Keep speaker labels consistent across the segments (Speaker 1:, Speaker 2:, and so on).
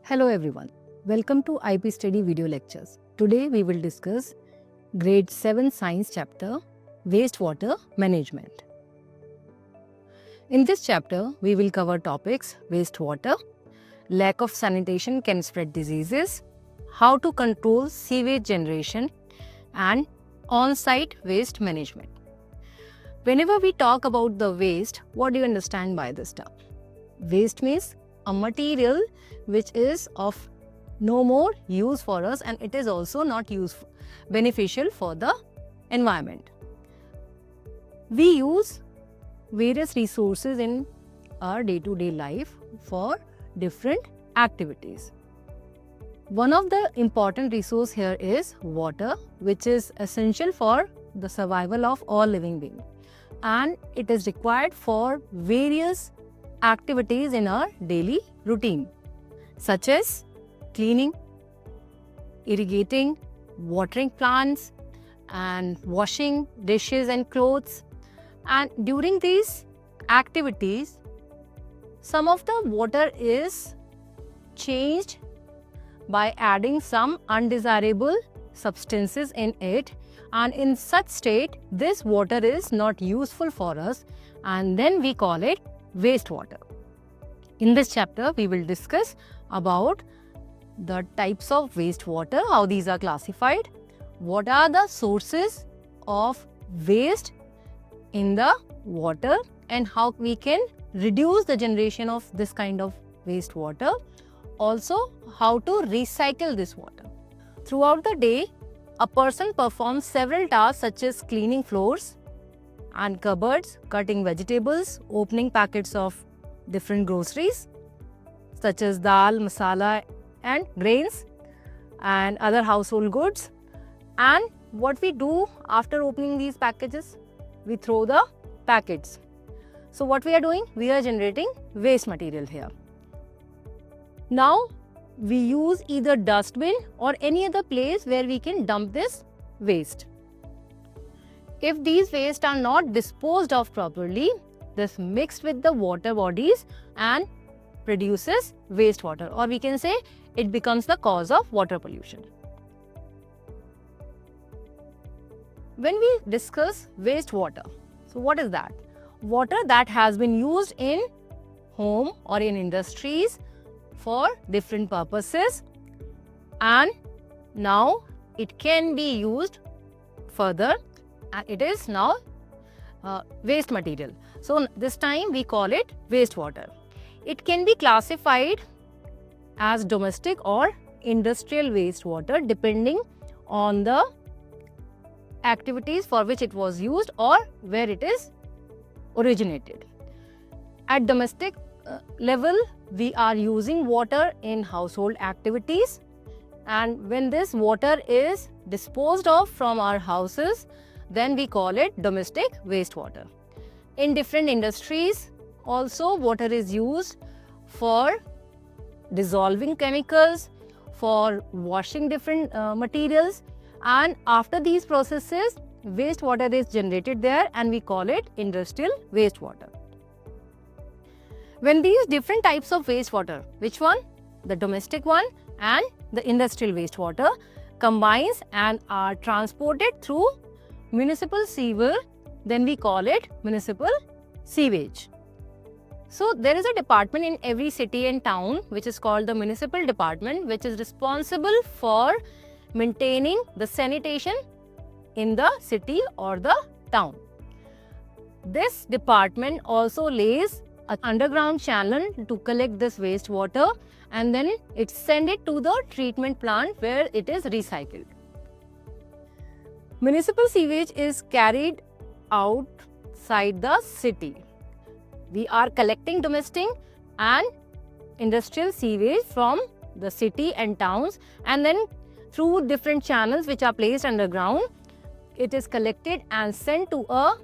Speaker 1: Hello everyone, welcome to IP Study video lectures. Today we will discuss grade 7 science chapter wastewater management. In this chapter we will cover topics wastewater, lack of sanitation can spread diseases, how to control sewage generation and on-site waste management. Whenever we talk about the waste, what do you understand by this term? Waste means a material which is of no more use for us and it is also not beneficial for the environment. We use various resources in our day-to-day life for different activities. One of the important resource here is water, which is essential for the survival of all living beings, and it is required for various activities in our daily routine, such as cleaning, irrigating, watering plants, and washing dishes and clothes. And during these activities, some of the water is changed by adding some undesirable substances in it, and in such state, this water is not useful for us, and then we call it wastewater. In this chapter, we will discuss about the types of wastewater, how these are classified, what are the sources of waste in the water, and how we can reduce the generation of this kind of wastewater. Also, how to recycle this water. Throughout the day, a person performs several tasks such as cleaning floors and cupboards, cutting vegetables, opening packets of different groceries such as dal, masala and grains and other household goods. And what we do after opening these packages? We throw the packets. So what we are doing? We are generating waste material here. Now we use either dustbin or any other place where we can dump this waste. If these waste are not disposed of properly, this mixed with the water bodies and produces wastewater, or we can say it becomes the cause of water pollution. When we discuss wastewater, so what is that? Water that has been used in home or in industries for different purposes, and now it can be used further and it is now waste material. So this time we call it wastewater. It can be classified as domestic or industrial wastewater depending on the activities for which it was used or where it is originated. At domestic level, we are using water in household activities, and when this water is disposed of from our houses, then we call it domestic wastewater. In different industries, also water is used for dissolving chemicals, for washing different materials, and after these processes, wastewater is generated there and we call it industrial wastewater. When these different types of wastewater, which one? The domestic one and the industrial wastewater combines and are transported through municipal sewer, then we call it municipal sewage. So there is a department in every city and town which is called the municipal department, which is responsible for maintaining the sanitation in the city or the town. This department also lays an underground channel to collect this wastewater, and then it sends it to the treatment plant where it is recycled. Municipal sewage is carried outside the city. We are collecting domestic and industrial sewage from the city and towns, and then through different channels which are placed underground, it is collected and sent to a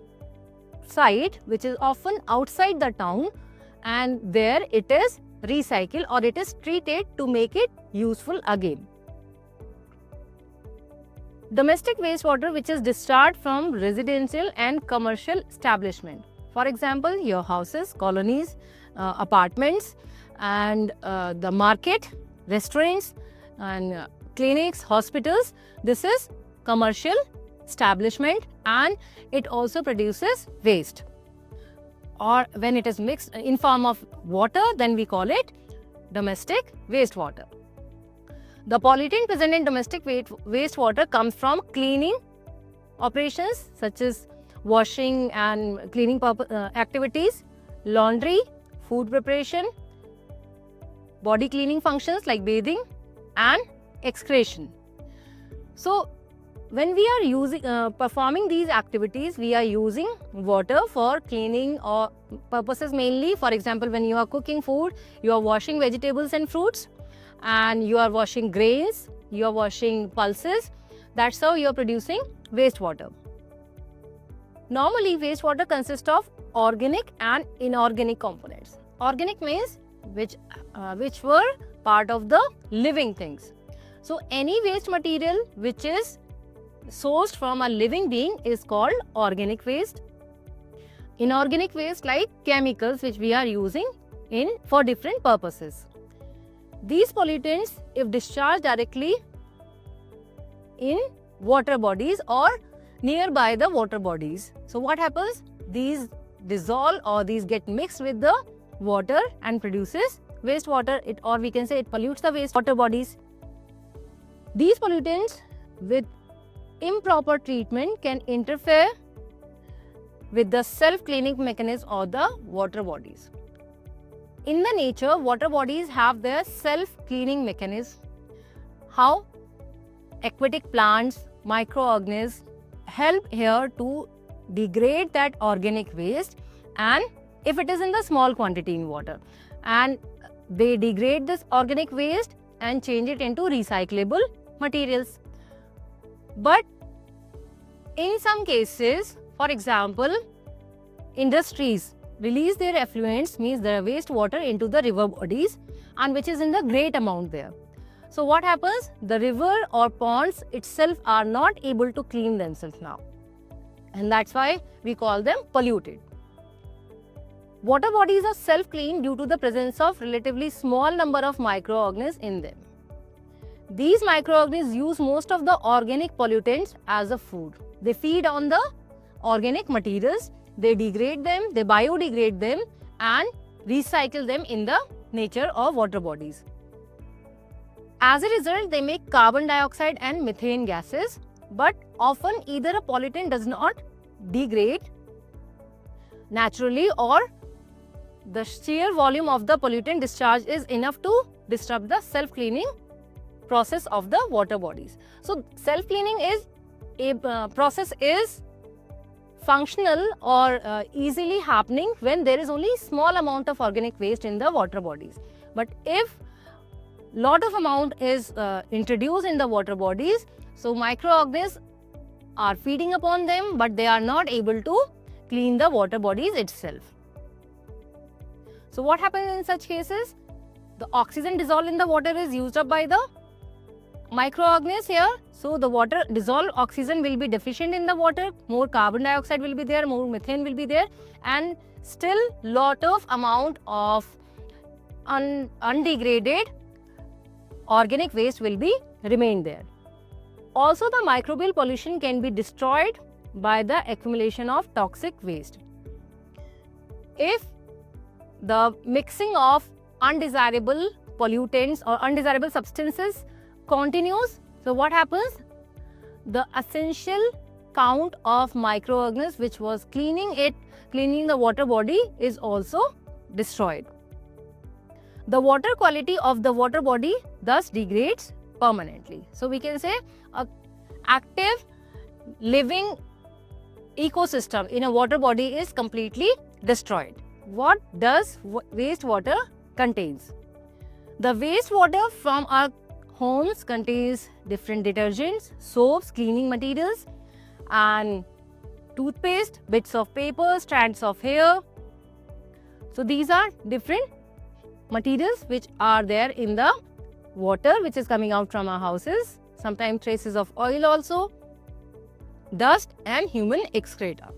Speaker 1: site which is often outside the town, and there it is recycled or it is treated to make it useful again. Domestic wastewater which is discharged from residential and commercial establishment. For example, your houses, colonies, apartments and the market restaurants and clinics, hospitals. This is commercial establishment, and it also produces waste. Or when it is mixed in form of water, then we call it domestic wastewater. The pollutant present in domestic wastewater comes from cleaning operations such as washing and cleaning activities, laundry, food preparation, body cleaning functions like bathing, and excretion. So, when we are using performing these activities, we are using water for cleaning or purposes mainly. For example, when you are cooking food, you are washing vegetables and fruits, and you are washing grains, you are washing pulses. That's how you are producing wastewater. Normally, wastewater consists of organic and inorganic components. Organic means which were part of the living things. So, any waste material which is sourced from a living being is called organic waste. Inorganic waste like chemicals which we are using for different purposes. These pollutants, if discharged directly in water bodies or nearby the water bodies, so what happens? These dissolve or these get mixed with the water and produces wastewater, or we can say it pollutes the wastewater bodies. These pollutants with improper treatment can interfere with the self-cleaning mechanism of the water bodies. In the nature, water bodies have their self-cleaning mechanism. How? Aquatic plants, microorganisms help here to degrade that organic waste, and if it is in the small quantity in water, and they degrade this organic waste and change it into recyclable materials. But in some cases, for example, industries release their effluents, means their wastewater, into the river bodies, and which is in the great amount there. So what happens? The river or ponds itself are not able to clean themselves now, and that's why we call them polluted. Water bodies are self-clean due to the presence of relatively small number of microorganisms in them. These microorganisms use most of the organic pollutants as a food. They feed on the organic materials, they degrade them, they biodegrade them and recycle them in the nature of water bodies. As a result, they make carbon dioxide and methane gases, but often either a pollutant does not degrade naturally, or the sheer volume of the pollutant discharge is enough to disrupt the self-cleaning process of the water bodies. So, self-cleaning is a process is functional or easily happening when there is only small amount of organic waste in the water bodies. But if lot of amount is introduced in the water bodies, so microorganisms are feeding upon them, but they are not able to clean the water bodies itself. So what happens in such cases? The oxygen dissolved in the water is used up by the microorganisms here. So the water dissolved oxygen will be deficient in the water, more carbon dioxide will be there, more methane will be there, and still lot of amount of undegraded organic waste will be remain there. Also, the microbial pollution can be destroyed by the accumulation of toxic waste. If the mixing of undesirable pollutants or undesirable substances continues, so what happens? The essential count of microorganisms which was cleaning the water body is also destroyed. The water quality of the water body thus degrades permanently. So we can say an active living ecosystem in a water body is completely destroyed. What does wastewater contains? The wastewater from our homes contains different detergents, soaps, cleaning materials and toothpaste, bits of paper, strands of hair. So these are different materials which are there in the water which is coming out from our houses, sometimes traces of oil also, dust and human excreta.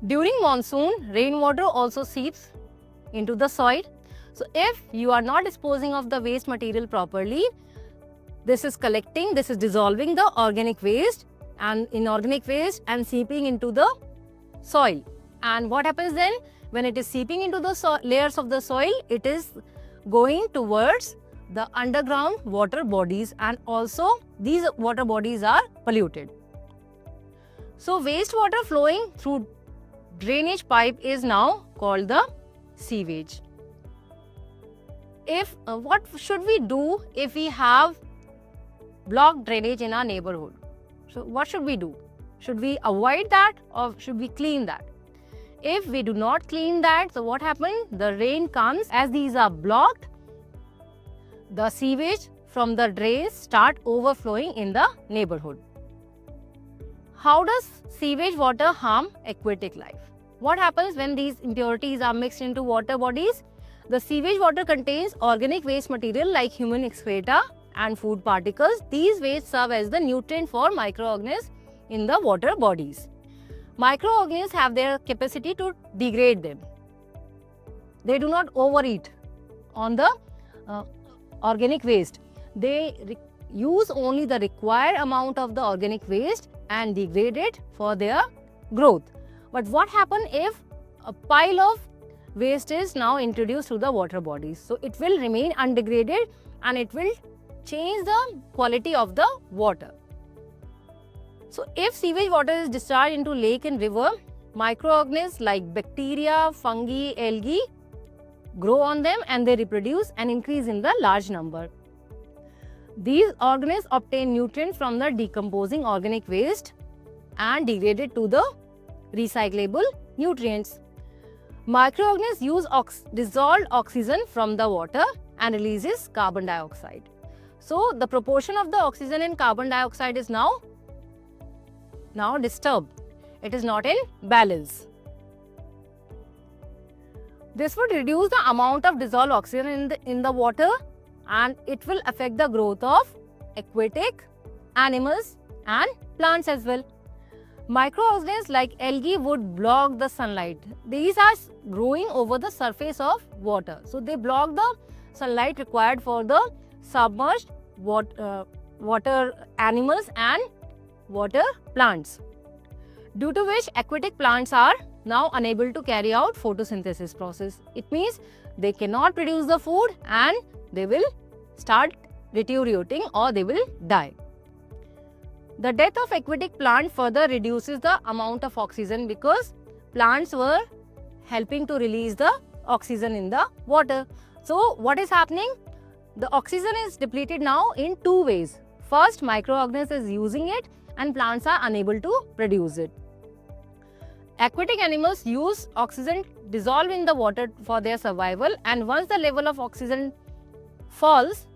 Speaker 1: During monsoon, rainwater also seeps into the soil. So if you are not disposing of the waste material properly, this is collecting, this is dissolving the organic waste and inorganic waste and seeping into the soil. And what happens then? When it is seeping into the layers of the soil, it is going towards the underground water bodies, and also these water bodies are polluted. So wastewater flowing through drainage pipe is now called the sewage. What should we do if we have blocked drainage in our neighborhood? So what should we do? Should we avoid that or should we clean that? If we do not clean that, so what happens? The rain comes, as these are blocked, the sewage from the drains start overflowing in the neighborhood. How does sewage water harm aquatic life? What happens when these impurities are mixed into water bodies? The sewage water contains organic waste material like human excreta and food particles. These wastes serve as the nutrient for microorganisms in the water bodies. Microorganisms have their capacity to degrade them. They do not overeat on the organic waste. They use only the required amount of the organic waste and degrade it for their growth. But what happens if a pile of waste is now introduced to the water bodies? So it will remain undegraded and it will change the quality of the water. So if sewage water is discharged into lake and river, microorganisms like bacteria, fungi, algae grow on them and they reproduce and increase in the large number. These organisms obtain nutrients from the decomposing organic waste and degrade it to the recyclable nutrients. Microorganisms use dissolved oxygen from the water and releases carbon dioxide. So the proportion of the oxygen and carbon dioxide is now disturbed. It is not in balance. This would reduce the amount of dissolved oxygen in the water, and it will affect the growth of aquatic animals and plants as well. Microorganisms like algae would block the sunlight. These are growing over the surface of water. So they block the sunlight required for the submerged water animals and water plants, due to which aquatic plants are now unable to carry out photosynthesis process. It means they cannot produce the food and they will start deteriorating or they will die. The death of aquatic plant further reduces the amount of oxygen because plants were helping to release the oxygen in the water. So what is happening? The oxygen is depleted now in two ways. First, microorganisms is using it and plants are unable to produce it. Aquatic animals use oxygen dissolved in the water for their survival, and once the level of oxygen falls,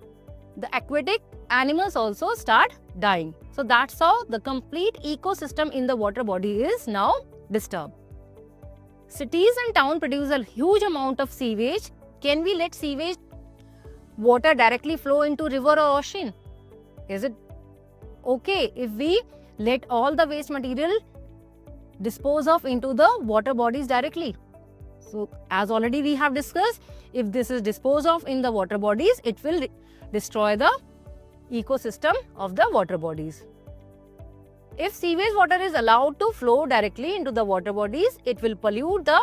Speaker 1: the aquatic animals also start dying. So that's how the complete ecosystem in the water body is now disturbed. Cities and towns produce a huge amount of sewage. Can we let sewage water directly flow into river or ocean? Is it okay if we let all the waste material dispose of into the water bodies directly? So as already we have discussed, if this is disposed of in the water bodies, it will destroy the ecosystem of the water bodies. If sewage water is allowed to flow directly into the water bodies, it will pollute the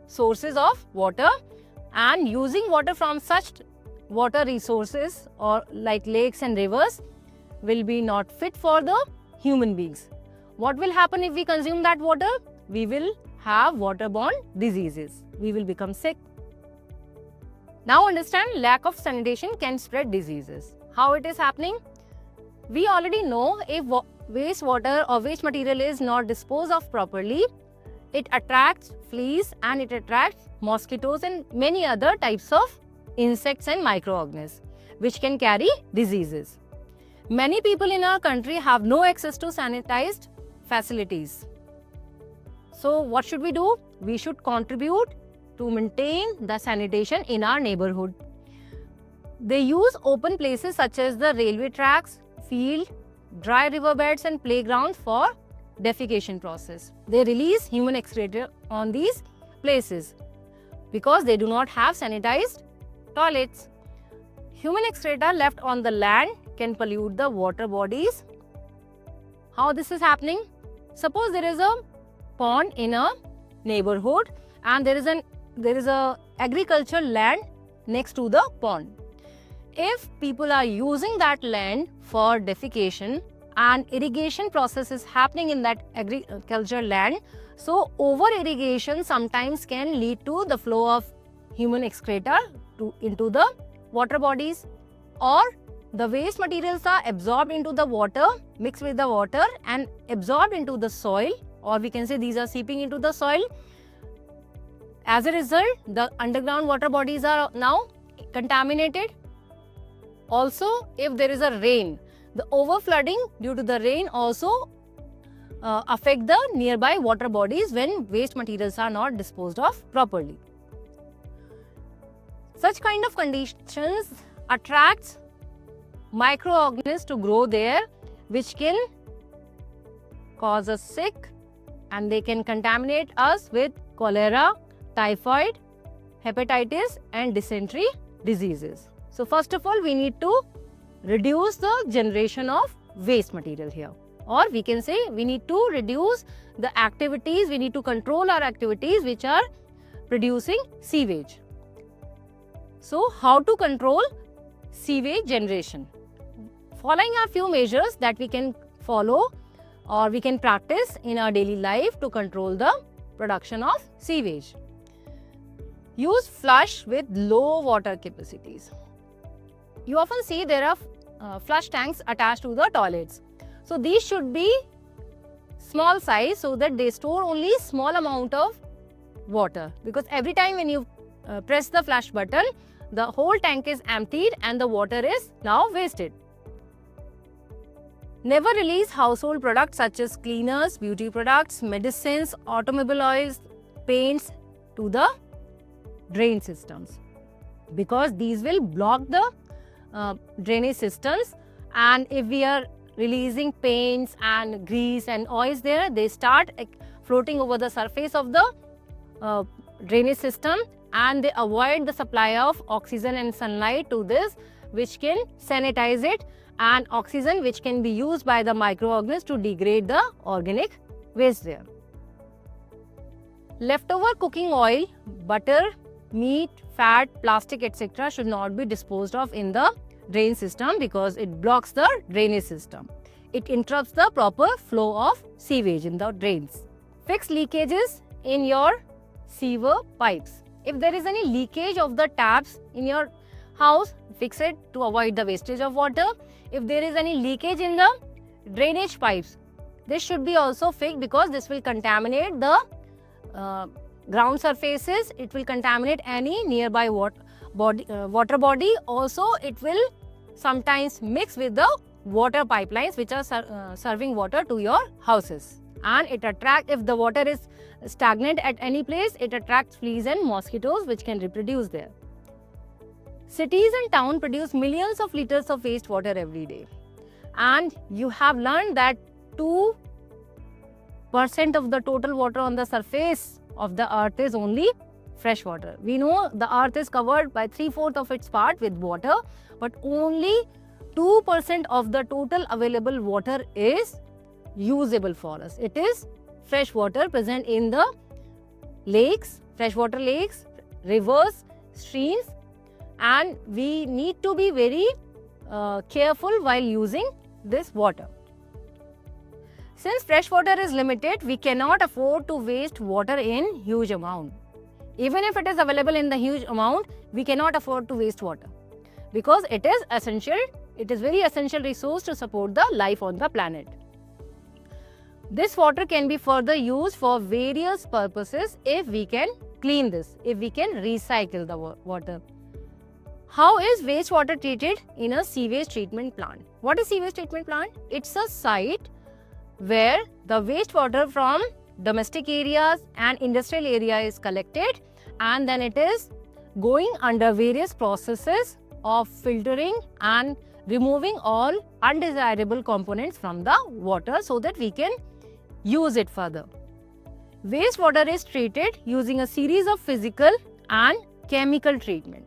Speaker 1: sources of water, and using water from such water resources or like lakes and rivers will be not fit for the human beings. What will happen if we consume that water? We will have waterborne diseases. We will become sick. Now understand, lack of sanitation can spread diseases. How it is happening? We already know if wastewater or waste material is not disposed of properly, it attracts fleas and it attracts mosquitoes and many other types of insects and microorganisms which can carry diseases. Many people in our country have no access to sanitized facilities. So what should we do? We should contribute to maintain the sanitation in our neighborhood. They use open places such as the railway tracks, field, dry riverbeds and playgrounds for defecation process. They release human excreta on these places. because they do not have sanitized toilets. Human excreta left on the land can pollute the water bodies. How this is happening? Suppose there is a pond in a neighborhood and there is a agricultural land next to the pond. If people are using that land for defecation and irrigation process is happening in that agricultural land, so over irrigation sometimes can lead to the flow of human excreta into the water bodies, or the waste materials are absorbed into the water, mixed with the water and absorbed into the soil, or we can say these are seeping into the soil. As a result, the underground water bodies are now contaminated. Also, if there is a rain, the overflooding due to the rain also affect the nearby water bodies when waste materials are not disposed of properly. Such kind of conditions attracts microorganisms to grow there, which can cause us sick, and they can contaminate us with cholera, typhoid, hepatitis and dysentery diseases. So first of all, we need to reduce the generation of waste material here, or we can say we need to reduce the activities, we need to control our activities which are producing sewage. So how to control sewage generation? Following are few measures that we can follow or we can practice in our daily life to control the production of sewage. Use flush with low water capacities. You often see there are flush tanks attached to the toilets. So these should be small size so that they store only small amount of water, because every time when you press the flush button, the whole tank is emptied and the water is now wasted. Never release household products such as cleaners, beauty products, medicines, automobile oils, paints to the drain systems, because these will block the drainage systems, and if we are releasing paints and grease and oils there, they start floating over the surface of the drainage system, and they avoid the supply of oxygen and sunlight to this, which can sanitize it, and oxygen which can be used by the microorganisms to degrade the organic waste there. Leftover cooking oil, butter, meat, fat, plastic, etc. should not be disposed of in the drain system, because it blocks the drainage system. It interrupts the proper flow of sewage in the drains. Fix leakages in your sewer pipes. If there is any leakage of the taps in your house, fix it to avoid the wastage of water. If there is any leakage in the drainage pipes, this should be also fixed, because this will contaminate the ground surfaces. It will contaminate any nearby water body. Also, it will sometimes mix with the water pipelines which are serving water to your houses, and it attracts, if the water is stagnant at any place, it attracts fleas and mosquitoes which can reproduce there. Cities and towns produce millions of liters of wastewater every day, and you have learned that 2% of the total water on the surface of the earth is only fresh water. We know the earth is covered by 3/4 of its part with water, but only 2% of the total available water is usable for us. It is fresh water present in the lakes, freshwater lakes, rivers, streams, and we need to be very careful while using this water. Since fresh water is limited, we cannot afford to waste water in huge amount. Even if it is available in the huge amount, we cannot afford to waste water, because it is essential. It is very essential resource to support the life on the planet. This water can be further used for various purposes if we can clean this, if we can recycle the water. How is wastewater treated in a sewage treatment plant? What is sewage treatment plant? It's a site where the wastewater from domestic areas and industrial area is collected, and then it is going under various processes of filtering and removing all undesirable components from the water so that we can use it further. Wastewater is treated using a series of physical and chemical treatment.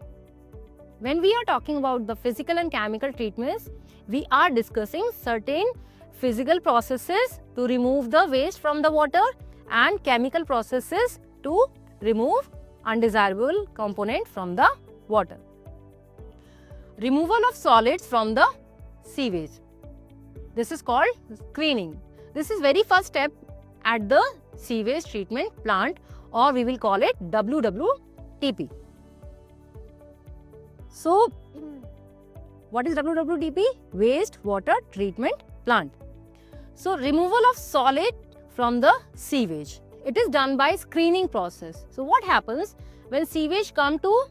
Speaker 1: When we are talking about the physical and chemical treatments, we are discussing certain physical processes to remove the waste from the water and chemical processes to remove undesirable component from the water. Removal of solids from the sewage. This is called screening. This is very first step at the sewage treatment plant, or we will call it WWTP. So, what is WWTP? Waste water treatment plant. So, removal of solid from the sewage. It is done by screening process. So, what happens when sewage come to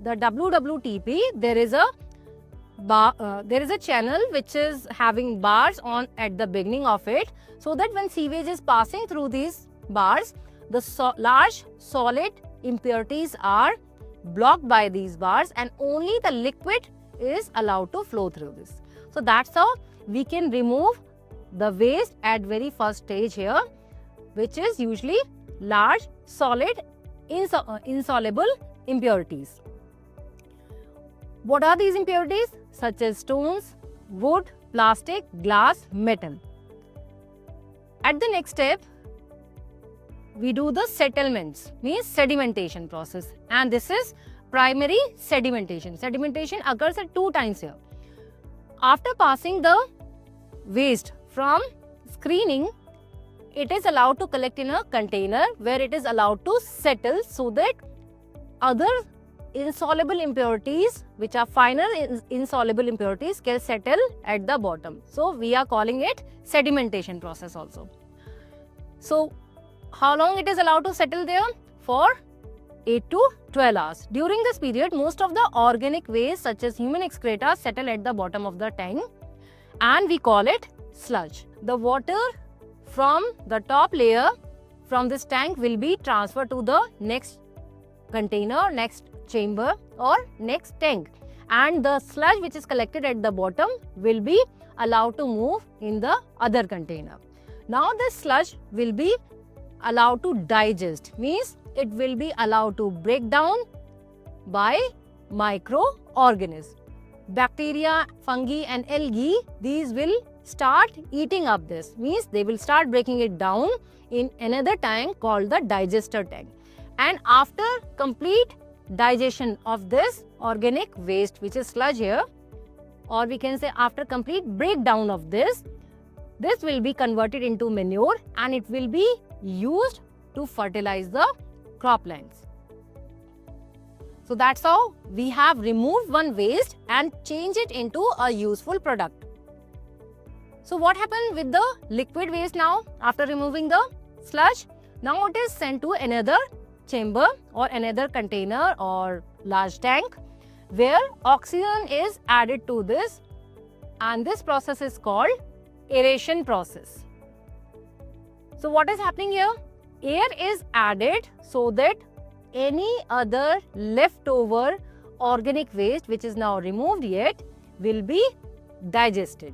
Speaker 1: the WWTP? There is a channel which is having bars on at the beginning of it, so that when sewage is passing through these bars, the large solid impurities are blocked by these bars and only the liquid is allowed to flow through this. So that's how we can remove the waste at very first stage here, which is usually large solid insoluble impurities. What are these impurities? Such as stones, wood, plastic, glass, metal. At the next step, we do the settlements, means sedimentation process, and this is primary sedimentation. Sedimentation occurs at 2 times here. After passing the waste from screening, it is allowed to collect in a container where it is allowed to settle, so that other insoluble impurities, which are finer insoluble impurities, can settle at the bottom. So we are calling it sedimentation process also. So how long it is allowed to settle there? For 8 to 12 hours. During this period, most of the organic waste such as human excreta settle at the bottom of the tank, and we call it sludge. The water from the top layer from this tank will be transferred to the next container, next chamber or next tank, and the sludge which is collected at the bottom will be allowed to move in the other container. Now this sludge will be allowed to digest, means it will be allowed to break down by microorganisms. Bacteria, fungi and algae, these will start eating up this, means they will start breaking it down in another tank called the digester tank. And after complete digestion of this organic waste, which is sludge here, or we can say after complete breakdown of this will be converted into manure and it will be used to fertilize the croplands. So that's how we have removed one waste and changed it into a useful product. So what happened with the liquid waste now after removing the sludge? Now it is sent to another chamber or another container or large tank where oxygen is added to this, and this process is called aeration process. So what is happening here? Air is added so that any other leftover organic waste which is now removed yet will be digested.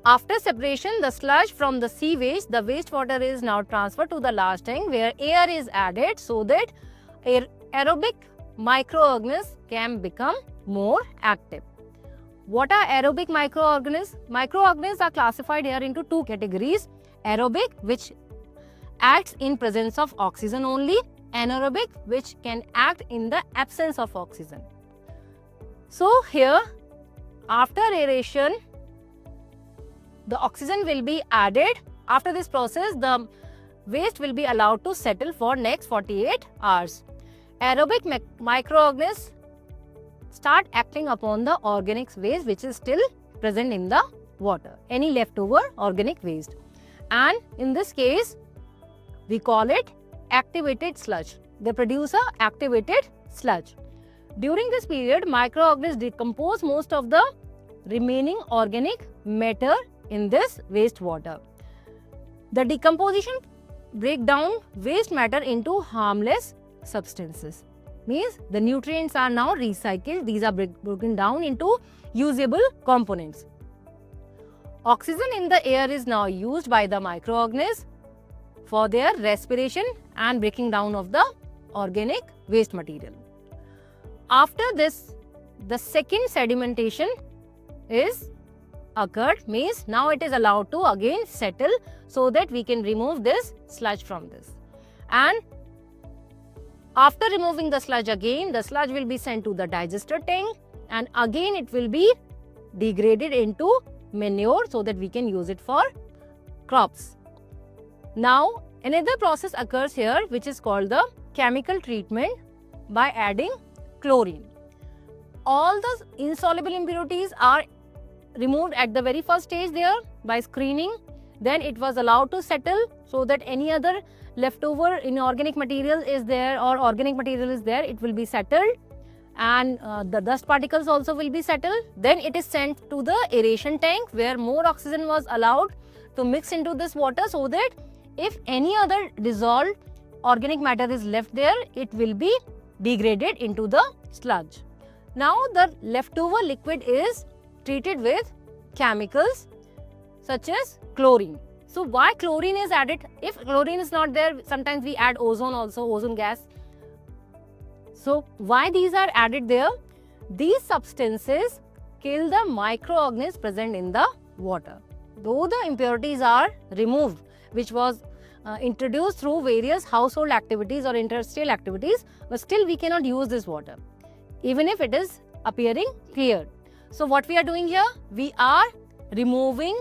Speaker 1: After separation, the sludge from the sewage, the wastewater is now transferred to the large tank where air is added so that aerobic microorganisms can become more active. What are aerobic microorganisms? Microorganisms are classified here into 2 categories. Aerobic, which acts in presence of oxygen only. Anaerobic, which can act in the absence of oxygen. So here, after aeration, the oxygen will be added. After this process, the waste will be allowed to settle for next 48 hours. Aerobic microorganisms start acting upon the organic waste which is still present in the water, any leftover organic waste. And in this case, we call it activated sludge. They produce a activated sludge. During this period, microorganisms decompose most of the remaining organic matter in this wastewater. The decomposition break down waste matter into harmless substances. Means the nutrients are now recycled. These are broken down into usable components. Oxygen in the air is now used by the microorganisms for their respiration and breaking down of the organic waste material. After this, the second sedimentation is occurred, means now it is allowed to again settle so that we can remove this sludge from this. And after removing the sludge again, the sludge will be sent to the digester tank and again it will be degraded into manure so that we can use it for crops. Now, another process occurs here which is called the chemical treatment by adding chlorine. All the insoluble impurities are removed at the very first stage there by screening. Then it was allowed to settle so that any other leftover inorganic material is there or organic material is there, it will be settled, and the dust particles also will be settled. Then it is sent to the aeration tank where more oxygen was allowed to mix into this water so that if any other dissolved organic matter is left there, it will be degraded into the sludge. Now the leftover liquid is treated with chemicals such as chlorine. So why chlorine is added? If chlorine is not there, sometimes we add ozone also, ozone gas. So why these are added there? These substances kill the microorganisms present in the water. Though the impurities are removed, which was introduced through various household activities or industrial activities, but still we cannot use this water, even if it is appearing clear. So what we are doing here? We are removing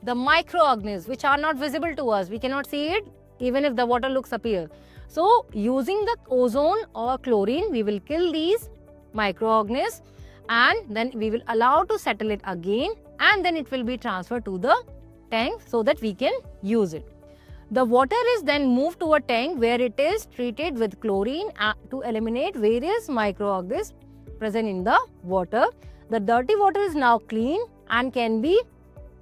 Speaker 1: the microorganisms which are not visible to us. We cannot see it even if the water looks appear. So using the ozone or chlorine, we will kill these microorganisms and then we will allow to settle it again, and then it will be transferred to the tank so that we can use it. The water is then moved to a tank where it is treated with chlorine to eliminate various microorganisms present in the water. The dirty water is now clean and can be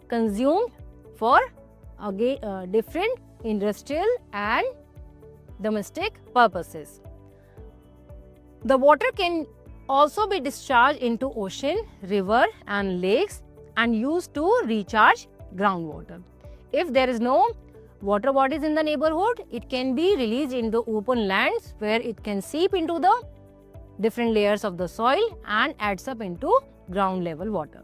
Speaker 1: consumed for different industrial and domestic purposes. The water can also be discharged into ocean, river and lakes and used to recharge groundwater. If there is no water bodies in the neighborhood, it can be released in the open lands where it can seep into the different layers of the soil and adds up into ground level water.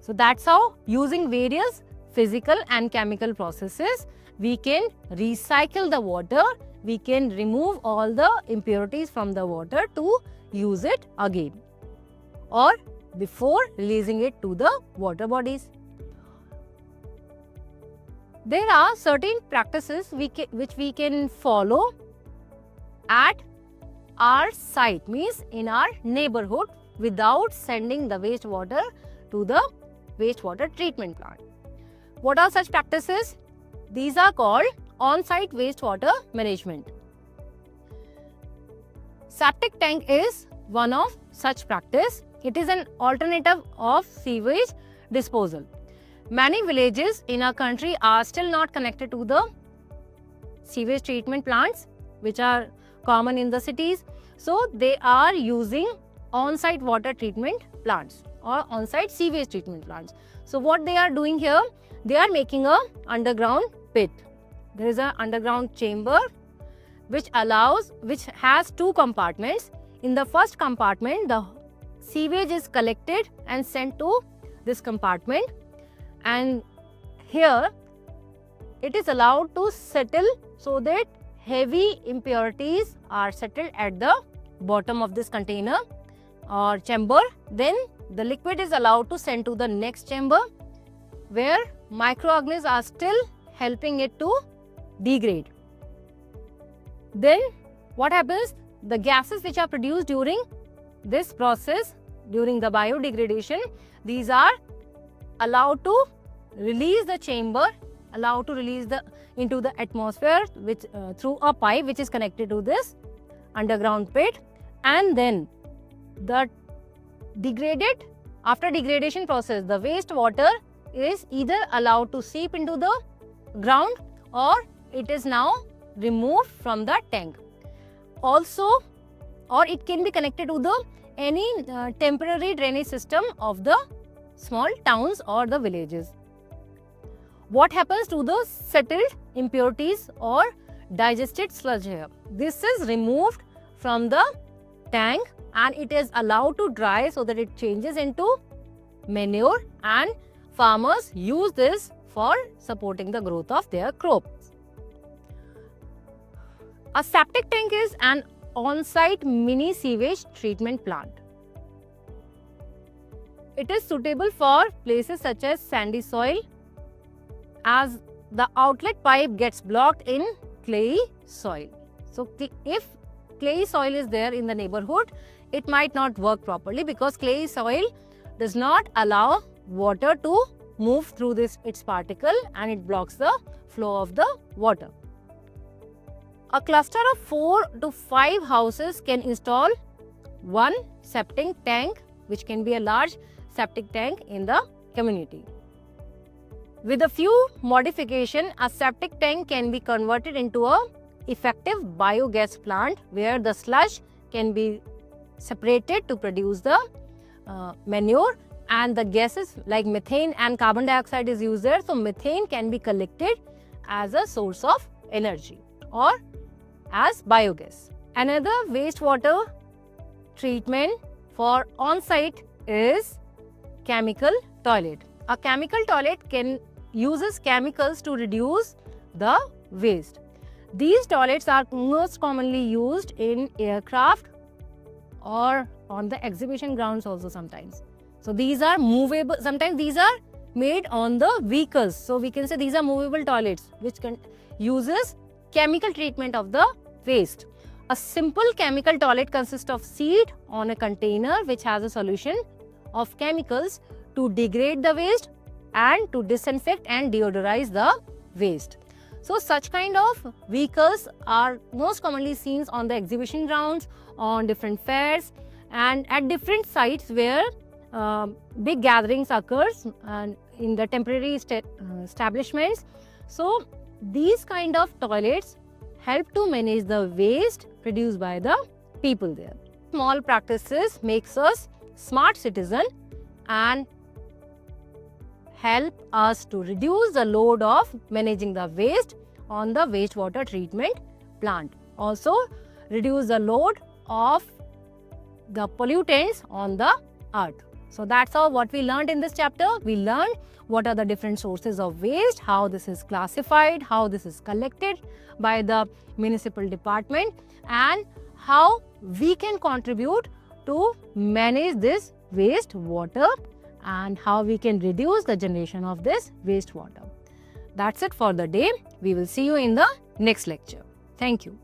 Speaker 1: So that's how, using various physical and chemical processes, we can recycle the water, we can remove all the impurities from the water to use it again or before releasing it to the water bodies. There are certain practices which we can follow at our site, means in our neighborhood, without sending the wastewater to the wastewater treatment plant. What are such practices? These are called on-site wastewater management. Septic tank is one of such practice. It is an alternative of sewage disposal. Many villages in our country are still not connected to the sewage treatment plants which are common in the cities. So they are using on-site water treatment plants or on-site sewage treatment plants. So what they are doing here, they are making a underground pit. There is an underground chamber which has two compartments. In the first compartment, the sewage is collected and sent to this compartment, and here it is allowed to settle so that heavy impurities are settled at the bottom of this container or chamber. Then the liquid is allowed to send to the next chamber where microorganisms are still helping it to degrade. Then what happens? The gases which are produced during this process, during the biodegradation, these are allowed to release the chamber, allowed to release into the atmosphere which through a pipe which is connected to this underground pit, and then the degraded, after degradation process, the wastewater is either allowed to seep into the ground or it is now removed from the tank. Also, or it can be connected to the any temporary drainage system of the small towns or the villages. What happens to the settled impurities or digested sludge here. This is removed from the tank and it is allowed to dry so that it changes into manure, and farmers use this for supporting the growth of their crops. A septic tank is an on-site mini sewage treatment plant. It is suitable for places such as sandy soil, as the outlet pipe gets blocked in clayey soil. So if clayey soil is there in the neighborhood, it might not work properly because clayey soil does not allow water to move through its particle, and it blocks the flow of the water. A cluster of 4 to 5 houses can install one septic tank, which can be a large septic tank in the community. With a few modification, a septic tank can be converted into a effective biogas plant where the sludge can be separated to produce the manure, and the gases like methane and carbon dioxide is used there. So methane can be collected as a source of energy or as biogas. Another wastewater treatment for on-site is chemical toilet. A chemical toilet uses chemicals to reduce the waste. These toilets are most commonly used in aircraft or on the exhibition grounds also sometimes. So these are movable, sometimes these are made on the vehicles. So we can say these are movable toilets which uses chemical treatment of the waste. A simple chemical toilet consists of seed on a container which has a solution of chemicals to degrade the waste and to disinfect and deodorize the waste. So such kind of vehicles are most commonly seen on the exhibition grounds, on different fairs, and at different sites where big gatherings occurs and in the temporary establishments. So these kind of toilets help to manage the waste produced by the people there. Small practices makes us smart citizen and help us to reduce the load of managing the waste on the wastewater treatment plant. Also reduce the load of the pollutants on the earth. So that's all what we learned in this chapter. We learned what are the different sources of waste, how this is classified, how this is collected by the municipal department, and how we can contribute to manage this waste water and how we can reduce the generation of this wastewater. That's it for the day. We will see you in the next lecture. Thank you.